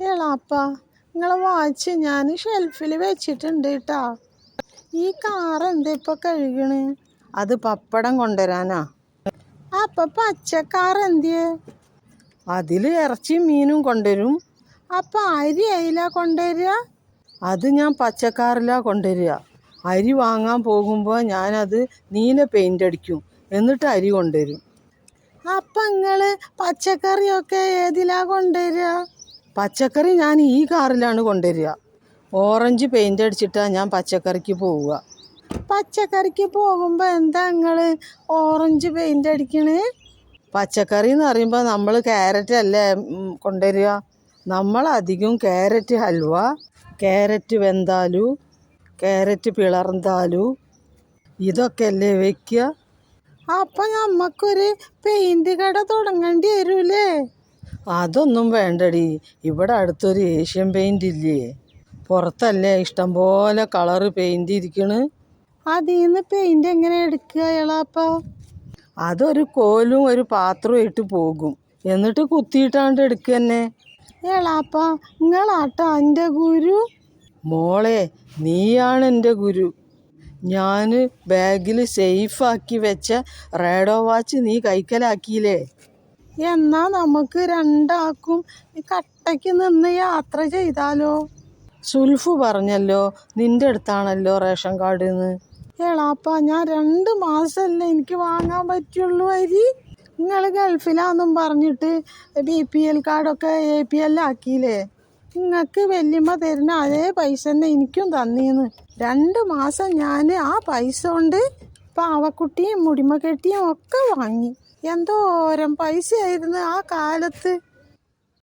എളാപ്പ, നിങ്ങളെ വാച്ച് ഞാൻ ഷെൽഫിൽ വെച്ചിട്ടുണ്ട് കേട്ടാ. ഈ കാർ എന്താ ഇപ്പൊ കഴുകണ്? അത് പപ്പടം കൊണ്ടുവരാനാ. അപ്പൊ പച്ചക്കാർ എന്തിയെ? അതിൽ ഇറച്ചിയും മീനും കൊണ്ടുവരും. അപ്പൊ അരി അയില കൊണ്ടുവരിക? അത് ഞാൻ പച്ചക്കാറിലാ കൊണ്ടുവരിക. അരി വാങ്ങാൻ പോകുമ്പോൾ ഞാനത് നീല പെയിൻ്റ് അടിക്കും, എന്നിട്ട് അരി കൊണ്ടുവരും. അപ്പൊ നിങ്ങള് പച്ചക്കറിയൊക്കെ ഏതിലാ കൊണ്ടുവരിക? പച്ചക്കറി ഞാൻ ഈ കാറിലാണ് കൊണ്ടുവരിക. ഓറഞ്ച് പെയിൻ്റ് അടിച്ചിട്ടാണ് ഞാൻ പച്ചക്കറിക്ക് പോവുക. പച്ചക്കറിക്ക് പോകുമ്പോ എന്താ നിങ്ങള് ഓറഞ്ച് പെയിന്റ് അടിക്കണേ? പച്ചക്കറി എന്ന് പറയുമ്പോൾ നമ്മൾ ക്യാരറ്റ് അല്ലേ കൊണ്ടുവരിക. നമ്മളധികം ക്യാരറ്റ് ഹൽവ, ക്യാരറ്റ് വെന്താലു, ക്യാരറ്റ് പിളർന്നാലു ഇതൊക്കെ അല്ലേ വയ്ക്കുക. അപ്പൊ നമ്മക്കൊരു പെയിന്റ് കട തുടങ്ങേണ്ടി വരൂലേ? അതൊന്നും വേണ്ടടി. ഇവിടെ അടുത്തൊരു ഏഷ്യൻ പെയിൻ്റ് ഇല്ലേ, പുറത്തല്ലേ ഇഷ്ടംപോലെ കളറ് പെയിൻ്റ് ഇരിക്കണ്. അതിന്ന് പെയിന്റ് എങ്ങനെ എടുക്കുക എളാപ്പ? അതൊരു കോലും ഒരു പാത്രവും ഇട്ട് പോകും, എന്നിട്ട് കുത്തിയിട്ടാണ്ട് എടുക്കുക തന്നെ. എളാപ്പ, നിങ്ങളാട്ടാ എൻ്റെ ഗുരു. മോളെ, നീയാണ് എൻ്റെ ഗുരു. ഞാൻ ബാഗിൽ സേഫാക്കി വെച്ച റേഡോ വാച്ച് നീ കൈക്കലാക്കിയില്ലേ. എന്നാ നമുക്ക് രണ്ടാക്കും കട്ടയ്ക്ക് നിന്ന് യാത്ര ചെയ്താലോ? സുൽഫു പറഞ്ഞല്ലോ നിൻ്റെ അടുത്താണല്ലോ റേഷൻ കാർഡ് എന്ന്. എളാപ്പ, ഞാൻ 2 മാസമല്ലേ എനിക്ക് വാങ്ങാൻ പറ്റുള്ളൂ അരി. നിങ്ങൾ ഗൾഫിലാന്നും പറഞ്ഞിട്ട് BPL കാർഡൊക്കെ APL ആക്കിയില്ലേ? നിങ്ങൾക്ക് വല്യമ്മ തരുന്ന അതേ പൈസ തന്നെ എനിക്കും തന്നീന്ന്. 2 മാസം ഞാൻ ആ പൈസ കൊണ്ട് പാവക്കുട്ടിയും മുടിമക്കെട്ടിയും ഒക്കെ വാങ്ങി. എന്തോരം പൈസയായിരുന്നു ആ കാലത്ത്.